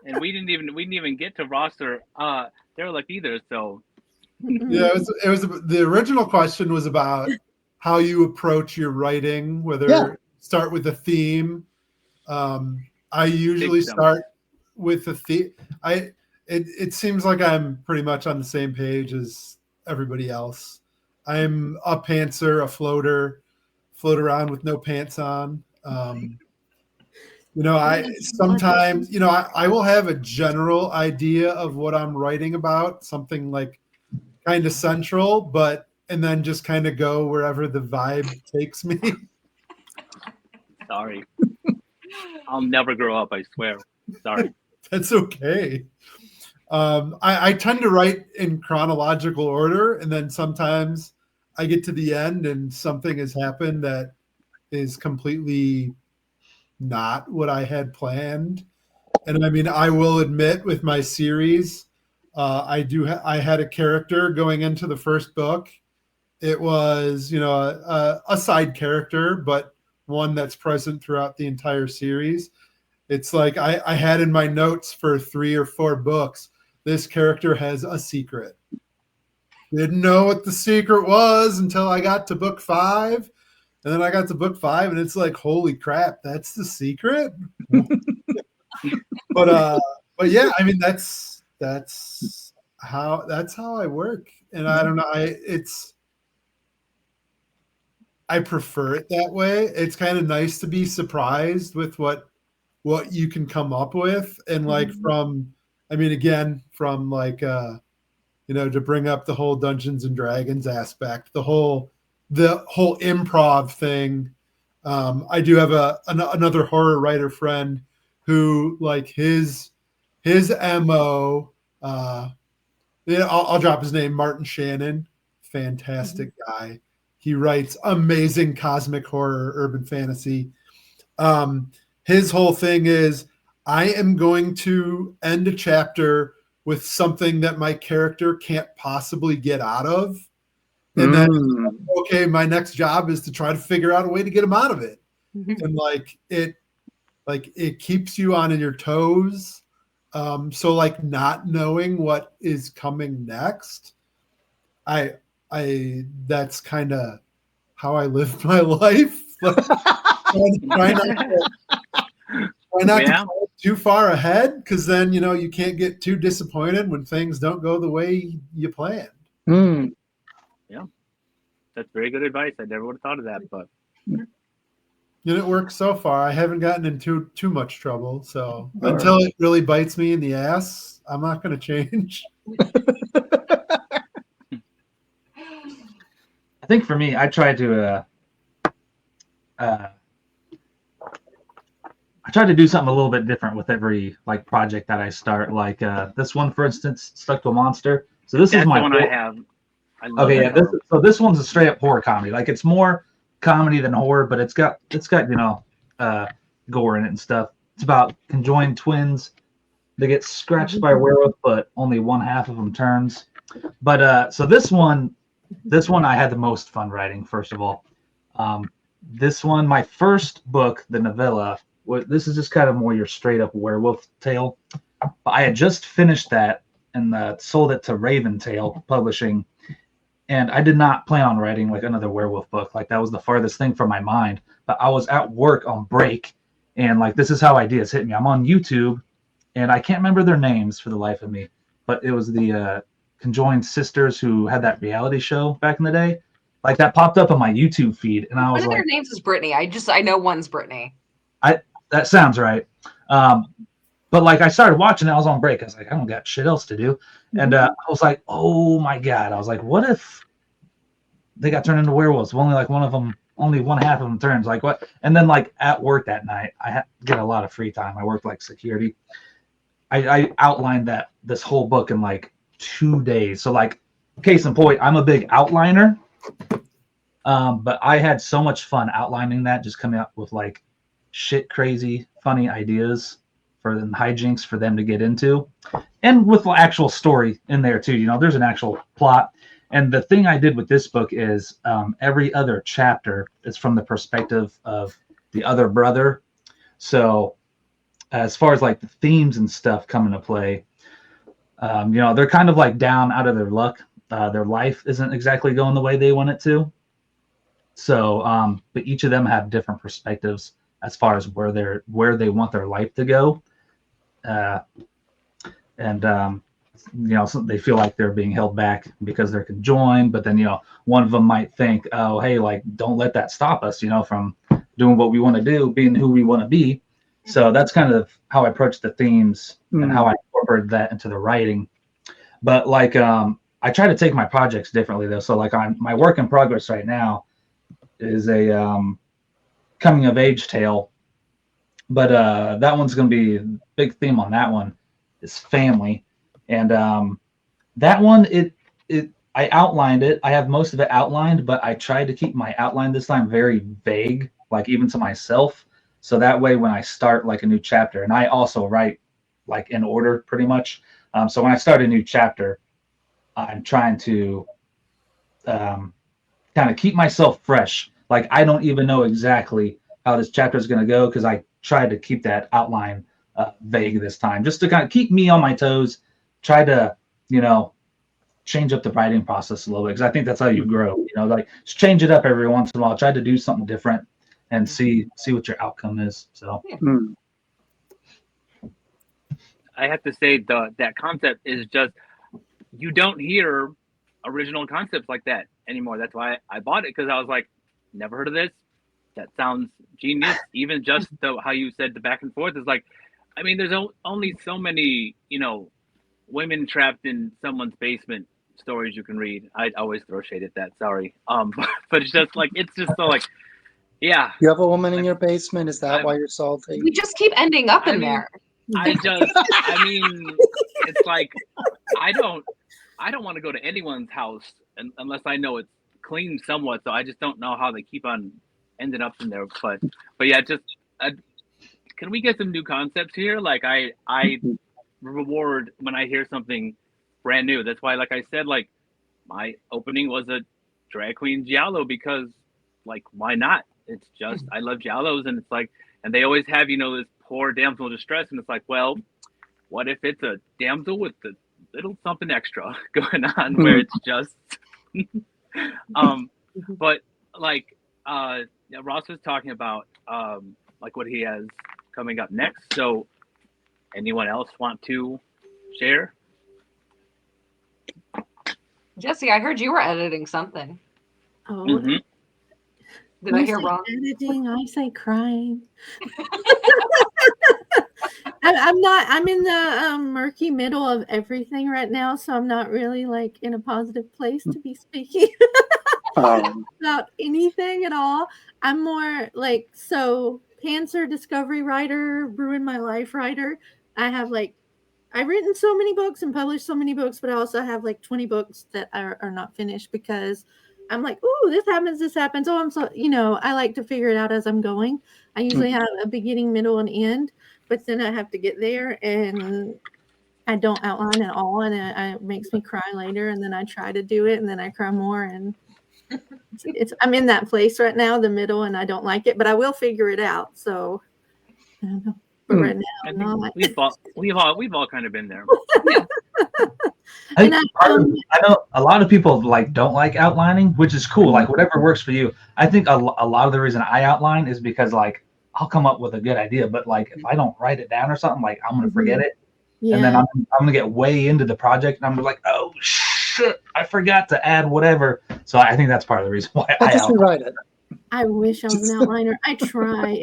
And we didn't even get to roster derelict either. So Yeah, it was the original question was about how you approach your writing, whether Yeah. start with a theme. I usually Big thumb. start with a theme. It seems like I'm pretty much on the same page as everybody else. I'm a pantser, a float around with no pants on. I sometimes, I will have a general idea of what I'm writing about, something like kind of central, and then just kind of go wherever the vibe takes me. sorry. I'll never grow up, I swear. Sorry. That's okay. I tend to write in chronological order, and then sometimes I get to the end and something has happened that is completely not what I had planned. And I mean, I will admit with my series, I had a character going into the first book. It was, a side character, but one that's present throughout the entire series. It's like I had in my notes for 3 or 4 books, this character has a secret. Didn't know what the secret was until I got to book 5. And then I got to book 5 and it's like, holy crap, that's the secret. But yeah, I mean, that's how I work. And I don't know, I prefer it that way. It's kind of nice to be surprised with what you can come up with. And like from like, to bring up the whole Dungeons and Dragons aspect, the whole improv thing. I do have another horror writer friend who like his MO, I'll drop his name, Martin Shannon, fantastic guy. He writes amazing cosmic horror, urban fantasy. His whole thing is, I am going to end a chapter with something that my character can't possibly get out of. And then, okay, my next job is to try to figure out a way to get him out of it. And it keeps you on your toes. So like not knowing what is coming next, I that's kind of how I live my life. Like, try not to plan too far ahead, because then you can't get too disappointed when things don't go the way you planned. Yeah, that's very good advice. I never would have thought of that, but and it works so far. I haven't gotten into too much trouble, so until it really bites me in the ass, I'm not going to change. I think for me, I try to do something a little bit different with every like project that I start. Like this one, for instance, Stuck to a Monster. So this is my the one I have. Okay, yeah. This one's a straight up horror comedy. Like it's more comedy than horror, but it's got gore in it and stuff. It's about conjoined twins. They get scratched by a werewolf, but only one half of them turns. But so this one I had the most fun writing. First of all, this one, my first book, the novella. This is just kind of more your straight up werewolf tale. But I had just finished that and sold it to Raven Tail Publishing. And I did not plan on writing like another werewolf book. Like that was the farthest thing from my mind. But I was at work on break, and like this is how ideas hit me. I'm on YouTube, and I can't remember their names for the life of me. But it was the conjoined sisters who had that reality show back in the day. Like that popped up on my YouTube feed, and I was One of their names is Brittany. I know one's Brittany. That sounds right. But like I started watching it, I was on break. I was like, I don't got shit else to do. And I was like, oh my God. I was like, what if they got turned into werewolves? Only one half of them turns. Like what? And then like at work that night, I had to get a lot of free time. I worked like security. I outlined this whole book in like 2 days. So like case in point, I'm a big outliner. But I had so much fun outlining that, just coming up with like shit crazy funny ideas for the hijinks for them to get into, and with the actual story in there too. There's an actual plot. And the thing I did with this book is every other chapter is from the perspective of the other brother. So as far as like the themes and stuff come into play, they're kind of like down out of their luck. Their life isn't exactly going the way they want it to. So, but each of them have different perspectives as far as where they want their life to go. So they feel like they're being held back because they're conjoined, but then, one of them might think, oh, hey, like, don't let that stop us, from doing what we want to do, being who we want to be. So that's kind of how I approach the themes and how I incorporate that into the writing. But like, I try to take my projects differently though. So like my work in progress right now is a coming of age tale, but that one's going to be a big theme on that one is family. And that one, I outlined it. I have most of it outlined, but I tried to keep my outline this time very vague, like even to myself. So that way, when I start like a new chapter, and I also write like in order pretty much. So when I start a new chapter, I'm trying to kind of keep myself fresh. Like I don't even know exactly how this chapter is going to go because I tried to keep that outline vague this time, just to kind of keep me on my toes. Try to, change up the writing process a little bit because I think that's how you grow. Like just change it up every once in a while. Try to do something different and see what your outcome is. So I have to say that concept is just, you don't hear original concepts like that anymore. That's why I bought it, because I was like, never heard of this. That sounds genius. Even just how you said the back and forth is like, I mean, there's only so many, women trapped in someone's basement stories you can read. I always throw shade at that. Sorry. But it's just like, it's just so like, yeah. You have a woman in your basement? Is that why you're salty? We just keep ending up in there. It's like, I don't want to go to anyone's house unless I know it's clean somewhat. So I just don't know how they keep on ending up in there. But yeah, can we get some new concepts here? Like I reward when I hear something brand new. That's why, like I said, like my opening was a drag queen giallo, because like, why not? It's just, I love giallos, and it's like, and they always have, this poor damsel in distress, and it's like, well, what if it's a damsel with a little something extra going on where it's just But like Ross was talking about like what he has coming up next. So anyone else want to share? Jesse, I heard you were editing something. Oh, Mm-hmm. Did I you hear say wrong? editing, I say crying. I'm not. I'm in the murky middle of everything right now, so I'm not really like in a positive place to be speaking about anything at all. I'm more like Pantser Discovery writer, Ruin My Life writer. I've written so many books and published so many books, but I also have like 20 books that are not finished because I'm like, oh, this happens. Oh, I'm so, I like to figure it out as I'm going. I usually have a beginning, middle, and end, but then I have to get there and I don't outline at all. And it makes me cry later. And then I try to do it and then I cry more. And I'm in that place right now, the middle, and I don't like it, but I will figure it out. So I don't know. But right now, I I'm think not. we've all kind of been there. I know a lot of people like don't like outlining, which is cool. Like whatever works for you. I think a lot of the reason I outline is because like I'll come up with a good idea, but like if I don't write it down or something, like I'm gonna forget it, and then I'm gonna get way into the project, and I'm like, oh shit, I forgot to add whatever. So I think that's part of the reason why I just outline. rewrite it. I wish I was an outliner. I try.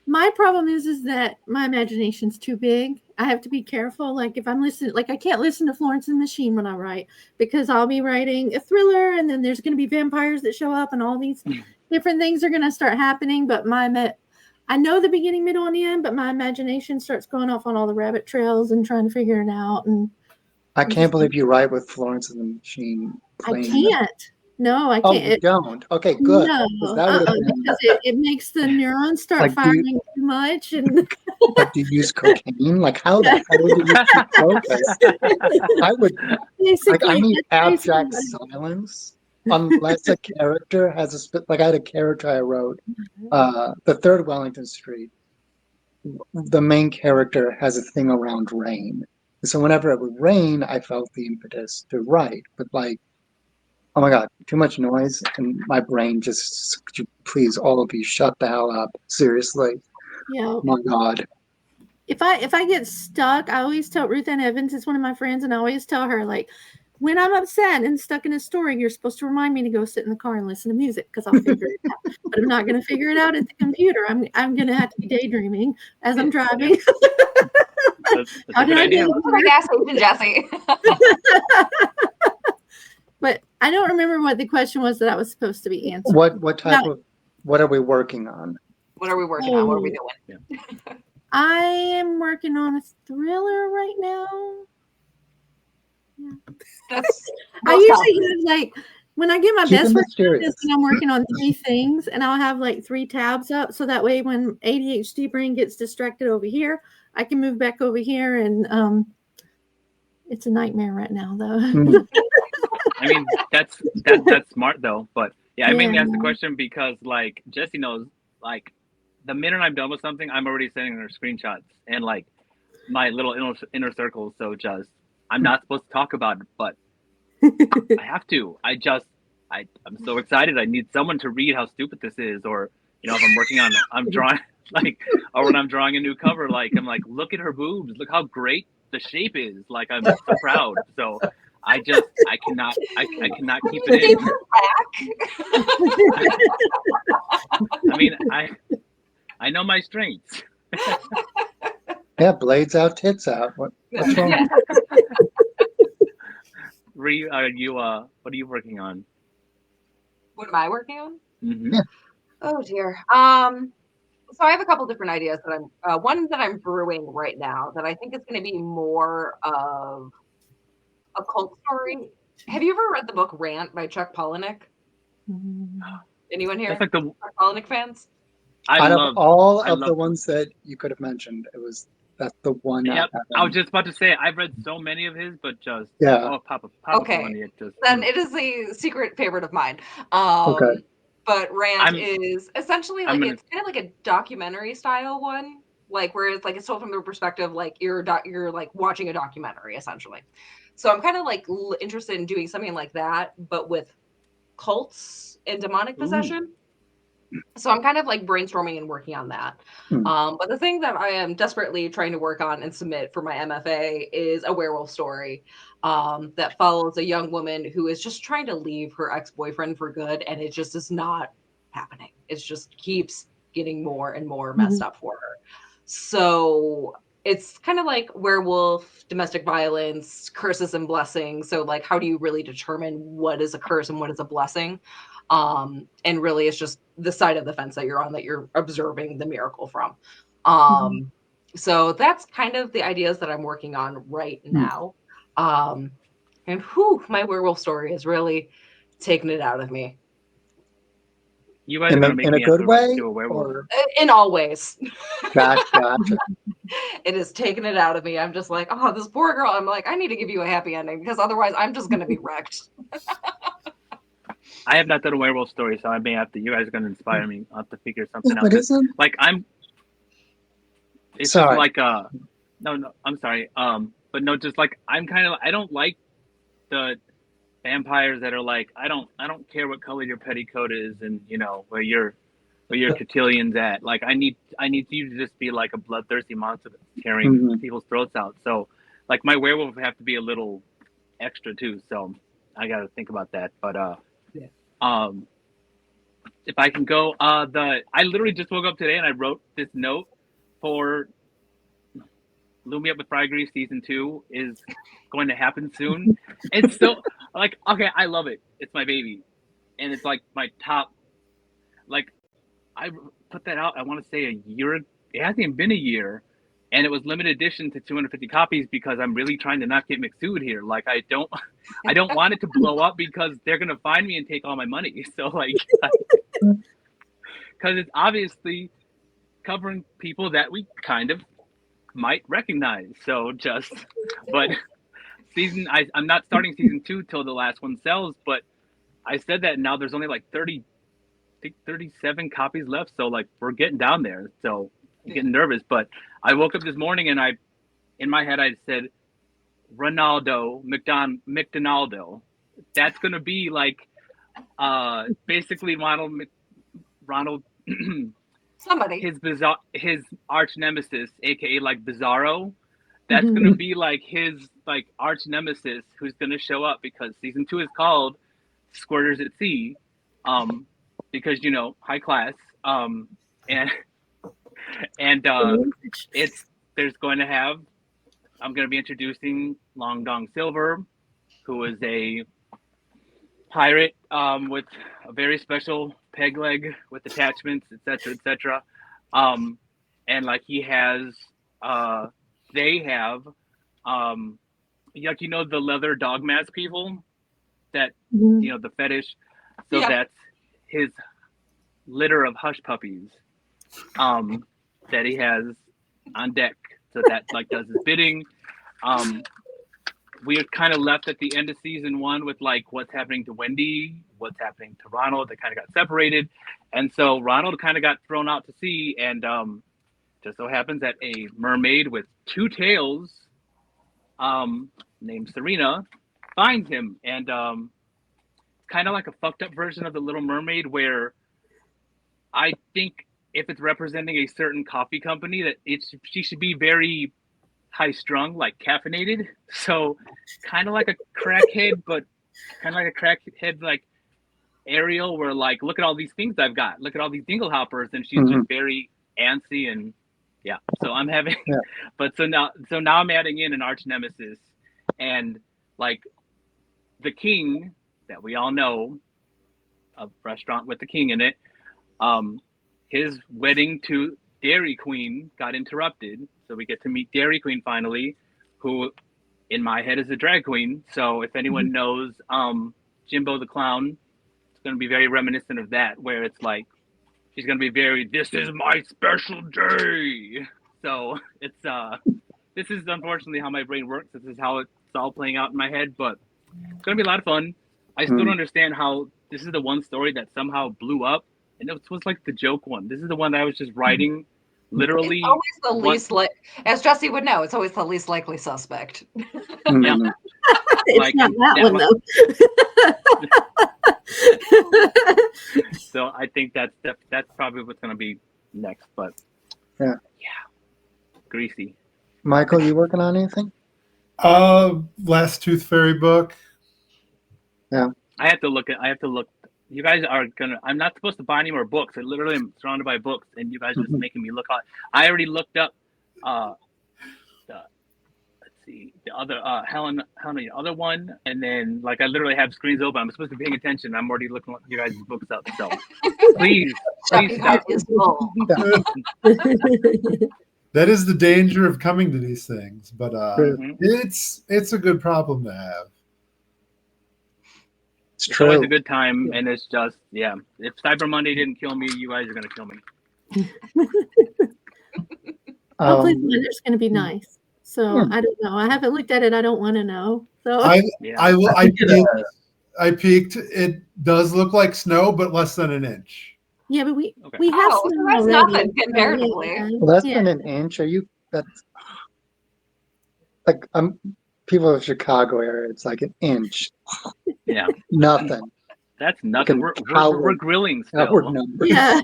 My problem is that my imagination's too big. I have to be careful. Like if I'm listening, like I can't listen to Florence and the Machine when I write because I'll be writing a thriller and then there's going to be vampires that show up and all these different things are going to start happening. But I know the beginning, middle, and end, but my imagination starts going off on all the rabbit trails and trying to figure it out. And I can't believe you write with Florence and the Machine playing. I can't. No, I can't. Oh, you don't? Okay, good. No, That would have been... because it makes the neurons start firing too much. And like, do you use cocaine? Like, how the hell do you keep focus? I would, I need abstract silence unless a character has I had a character I wrote, the third Wellington Street. The main character has a thing around rain. So whenever it would rain, I felt the impetus to write. But like, oh my God, too much noise. And my brain just, could you please, all of you, shut the hell up. Seriously. Yeah. Oh my God. If I get stuck, I always tell Ruth Ann Evans, is one of my friends, and I always tell her, like, when I'm upset and stuck in a story, you're supposed to remind me to go sit in the car and listen to music because I'll figure it out. But I'm not going to figure it out at the computer. I'm going to have to be daydreaming as I'm driving. That's a good idea. Gas station, Jesse. But I don't remember what the question was that I was supposed to be answering. What are we working on? What are we working on? What are we doing? Yeah. I am working on a thriller right now. Yeah. I usually have like when I get my best work is when I'm working on 3 things, and I'll have like 3 tabs up, so that way when ADHD brain gets distracted over here, I can move back over here, and it's a nightmare right now though. I mean, that's smart though. But yeah, I mainly asked the question because like Jessie knows, like the minute I'm done with something, I'm already sending her screenshots and like my little inner circle. So just I'm not supposed to talk about it, but I have to. I'm so excited. I need someone to read how stupid this is, or if I'm drawing like, or when I'm drawing a new cover, like I'm like, look at her boobs, look how great the shape is. Like I'm so proud. So I cannot keep it in. I mean, I know my strengths. Yeah, blades out, tits out. What's wrong? What are you working on? What am I working on? Mm-hmm. Yeah. Oh dear. So I have a couple different ideas that one that I'm brewing right now that I think is going to be more of a cult story. Have you ever read the book Rant by Chuck Palahniuk? Anyone here? That's like Chuck Palahniuk fans? Out of all of the ones that you could have mentioned, that's the one. Yep. I was just about to say I've read so many of his, but just Papa okay. Palahniuk just. Then it is a secret favorite of mine. Okay. But Rant is essentially like it's kind of like a documentary style one. like where it's like it's told from the perspective like you're like watching a documentary essentially. So I'm kind of like interested in doing something like that, but with cults and demonic possession. So I'm kind of like brainstorming and working on that. But the thing that I am desperately trying to work on and submit for my MFA is a werewolf story that follows a young woman who is just trying to leave her ex-boyfriend for good, and it just is not happening. It just keeps getting more and more messed up for her. So it's kind of like werewolf, domestic violence, curses and blessings. So like, how do you really determine what is a curse and what is a blessing? And really it's just the side of the fence that you're on, that you're observing the miracle from. So that's kind of the ideas that I'm working on right now. And my werewolf story is really taking it out of me. You guys are gonna make in a me have good to way, do a werewolf. or In all ways. gotcha. It is taking it out of me. I'm just like, oh, this poor girl. I'm like, I need to give you a happy ending because otherwise I'm just going to be wrecked. I have not done a werewolf story, so I may have to. You guys are gonna inspire me. I'll have to figure something out. But isn't Like it's Sorry. just like no, I'm sorry. But no, just like I don't like the vampires that are like, I don't care what color your petticoat is, and you know where your cotillion's at. Like I need you to just be like a bloodthirsty monster that's tearing people's throats out. So like my werewolf would have to be a little extra too. So I got to think about that. But if I can go, I literally just woke up today and I wrote this note for Loom Me Up with Phrique season 2 is going to happen soon. It's so like, okay, I love it. It's my baby. And it's like my top, like I put that out, I want to say a year, it hasn't even been a year. And it was limited edition to 250 copies because I'm really trying to not get McSued here. Like I don't want it to blow up because they're going to find me and take all my money. So like, because it's obviously covering people that we kind of might recognize. So but I'm not starting season 2 till the last one sells, but I said that now there's only like 37 copies left. So like we're getting down there. So I'm getting nervous, but I woke up this morning and in my head, I said, McDonaldo. That's going to be like, basically Ronald, somebody, his arch nemesis, AKA like Bizarro. That's going to be like his like arch nemesis who's going to show up because season 2 is called Squirters at Sea. Because, you know, high class. I'm going to be introducing Long Dong Silver, who is a pirate with a very special peg leg with attachments, etc. And like they have like, you know, the leather dog mask people that, you know, the fetish. So that's his litter of hush puppies that he has on deck. So that like does his bidding. We are kind of left at the end of season 1 with like what's happening to Wendy, what's happening to Ronald. They kind of got separated, and so Ronald kind of got thrown out to sea, and just so happens that a mermaid with 2 tails, named Serena, finds him, and kind of like a fucked up version of the Little Mermaid, where I think if it's representing a certain coffee company, that she should be very high strung, like caffeinated. So kind of like a crackhead, but kind of like a crackhead like Ariel, where like, look at all these things I've got. Look at all these dingle hoppers, and she's just very antsy and So I'm having, but so now I'm adding in an arch nemesis, and like the king that we all know, a restaurant with the king in it. His wedding to Dairy Queen got interrupted, so we get to meet Dairy Queen finally, who in my head is a drag queen. So if anyone knows Jimbo the Clown, it's going to be very reminiscent of that, where it's like she's going to be very, this is my special day. So it's this is unfortunately how my brain works. This is how it's all playing out in my head, but it's going to be a lot of fun. I still don't understand how this is the one story that somehow blew up. And it was like the joke one. This is the one that I was just writing Literally, It's always the one- least as Jesse would know, it's always the least likely suspect. Mhm. It's Like, not that that one though. So I think that's probably what's going to be next. But Yeah. Greasy. Michael, you working on anything? Last Tooth Fairy book. I have to look. You guys are gonna. I'm not supposed to buy any more books. I literally am surrounded by books, and you guys are just making me look. I already looked up. Let's see, the other Helen, the other one, and then like I literally have screens open. I'm supposed to be paying attention. I'm already looking you guys' books up. So please Shopping stop. cart is full. That is the danger of coming to these things, but Mhm. it's a good problem to have. It's It's always true. a good time, and it's just If Cyber Monday didn't kill me, you guys are gonna kill me. Hopefully the weather's going to be Hmm. nice. So Yeah. I don't know. I haven't looked at it. I don't want to know. So Yeah. I peeked. It does look like snow, but less than an inch. yeah, but we Okay. we have Oh, snow so that's already. nothing So, comparatively. Less yeah. than an inch? Are you? That's like people of Chicago area. It's like an inch. Yeah, Nothing. that's nothing. Fucking We're Howard. grilling Howard still. numbers. Yeah.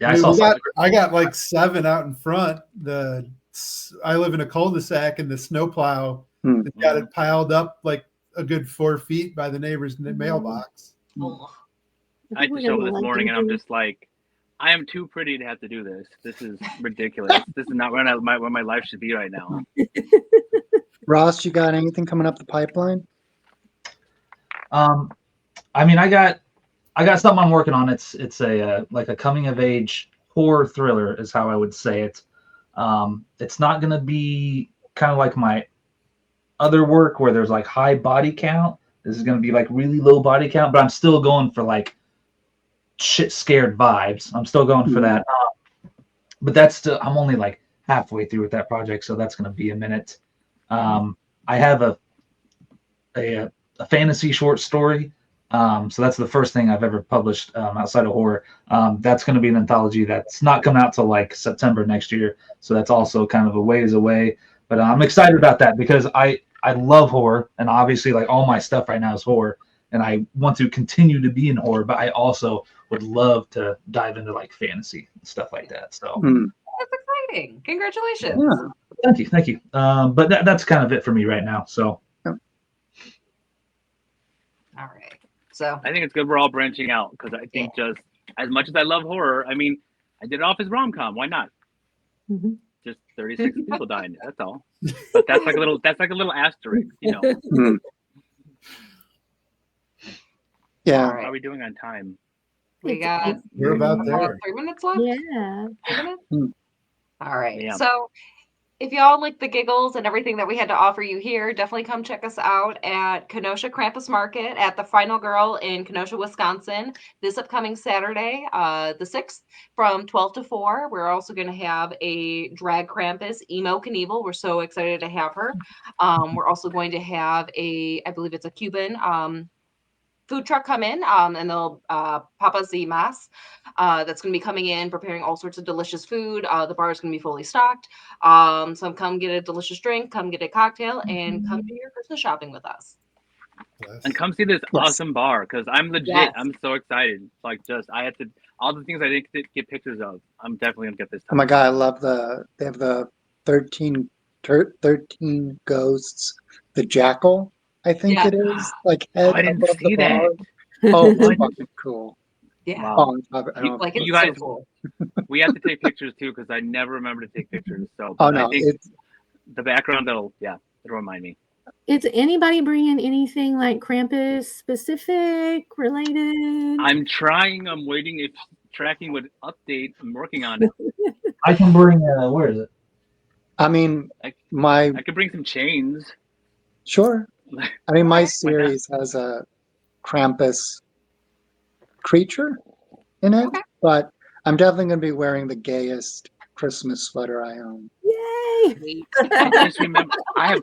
Yeah, I saw something. I got like 7 out in front. I live in a cul-de-sac, and the snowplow Hmm. has got it piled up like a good 4 feet by the neighbor's mailbox. Oh, I had to show this morning, and I'm just like, I am too pretty to have to do this. This is ridiculous. This is not where my life should be right now. Ross, you got anything coming up the pipeline? I mean, I got something I'm working on. It's a like a coming of age horror thriller is how I would say it. It's not gonna be kind of like my other work where there's like high body count. This is gonna be like really low body count, but I'm still going for like shit scared vibes. I'm still going for that. But that's still, I'm only like halfway through with that project, so that's gonna be a minute. I have a fantasy short story. So that's the first thing I've ever published outside of horror. That's going to be an anthology that's not coming out till like September next year. So that's also kind of a ways away. But I'm excited about that because I love horror, and obviously like all my stuff right now is horror, and I want to continue to be in horror, but I also would love to dive into like fantasy and stuff like that. So that's exciting. Congratulations. Yeah. thank you. But that's kind of it for me right now. So All right. So I think it's good we're all branching out because I think just as much as I love horror, I mean, I did it off as rom-com. Why not? Mhm. Just 36 people died. That's all. But that's like a little asterisk, you know. Hmm. Yeah. all How are right. we doing on time? We got We're about there. 3 minutes left. Yeah. 3 minutes? Hmm. All right. Yeah. So if y'all like the giggles and everything that we had to offer you here, definitely come check us out at Kenosha Krampus Market at the Final Girl in Kenosha, Wisconsin, this upcoming Saturday, the 6th, from 12 to 4. We're also going to have a drag Krampus, Emo Knievel. We're so excited to have her. We're also going to have I believe it's a Cuban food truck come in, and they'll Papa Zimas that's going to be coming in, preparing all sorts of delicious food. The bar is going to be fully stocked. So come get a delicious drink, come get a cocktail, and come do your Christmas shopping with us. And come see this Yes. awesome bar because I'm legit. Yes. I'm so excited. Like I have to all the things I didn't get pictures of. I'm definitely gonna get this Oh time. my God, I love they have the 13 ghosts, the jackal, I think Yeah. it is, like head I didn't above see the bar. that. Oh, it's What? fucking cool. Yeah. Wow. Oh, I don't know. Like You it's guys- so cool. We have to take pictures too because I never remember to take pictures. So Oh but no, I think it's the background it'll remind me. Is anybody bringing anything like Krampus specific related? I'm trying. I'm waiting. If tracking would update, I'm working on it. I can bring where is it? I mean I my could bring some chains. sure. I mean my Okay. series has a Krampus creature in it, Okay. but I'm definitely gonna be wearing the gayest Christmas sweater I own. Yay! Sweet. I just remember. I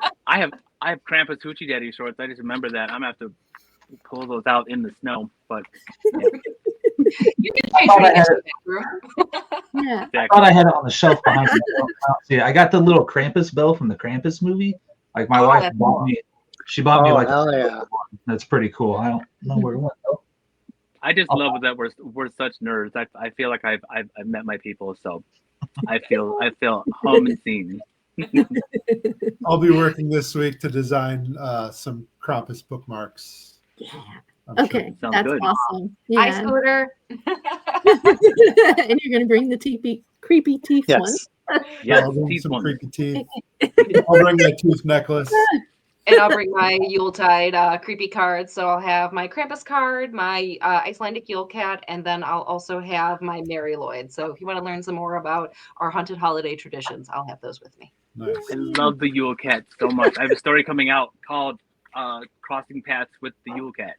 have Krampus Hoochie Daddy shorts. I just remember that. I'm gonna have to pull those out in the snow. But You can change thought I your had bathroom. Yeah. I thought I had it on the shelf behind me. I don't see it. I got the little Krampus bell from the Krampus movie. Like my Oh, wife that's bought cool. me. She bought me Oh, like hell yeah. that's pretty cool. I don't know where it went though. I just love that we're such nerds. I feel like I've met my people, so I feel home and seen. I'll be working this week to design some Krampus bookmarks. Yeah. I'm sure. Okay, Sounds that's good. awesome. Hi, Yeah. Scooter. And you're gonna bring the creepy teeth one. Yes. Yes, I'll bring teeth some ones. creepy teeth. I'll bring my tooth necklace. And I'll bring my Yuletide creepy cards. So I'll have my Krampus card, my Icelandic Yule Cat, and then I'll also have my Mary Lloyd. So if you want to learn some more about our haunted holiday traditions, I'll have those with me. Nice. I love the Yule Cat so much. I have a story coming out called Crossing Paths with the Yule Cat.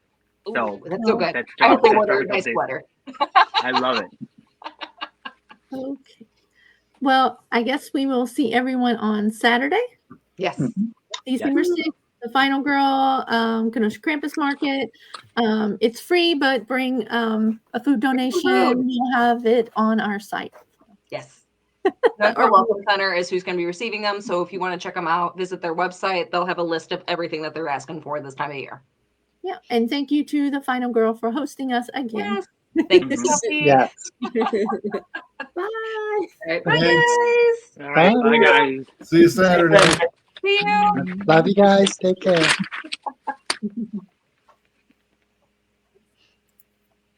So Ooh, that's so good. that's I hope they that's wore their Jarvis nice update. sweater. I love it. Okay. Well, I guess we will see everyone on Saturday, Yes. December 6th, the final girl, Kenosha Krampus Market. It's free, but bring a food donation. We'll have it on our site. Yes. Our Welcome Center is who's going to be receiving them. So if you want to check them out, visit their website. They'll have a list of everything that they're asking for this time of year. Yeah, and thank you to the final girl for hosting us again. Yes. Thank you, Mhm. Sophie. Yes. Bye. All right, bye, Thanks. guys. All right, Bye. bye guys. See you Saturday. See you. Love you guys. Take care.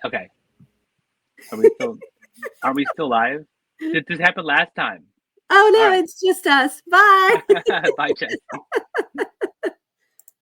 Okay. Are we still live? Did this happen last time? Oh no, All right. it's just us. Bye. Bye, Jess.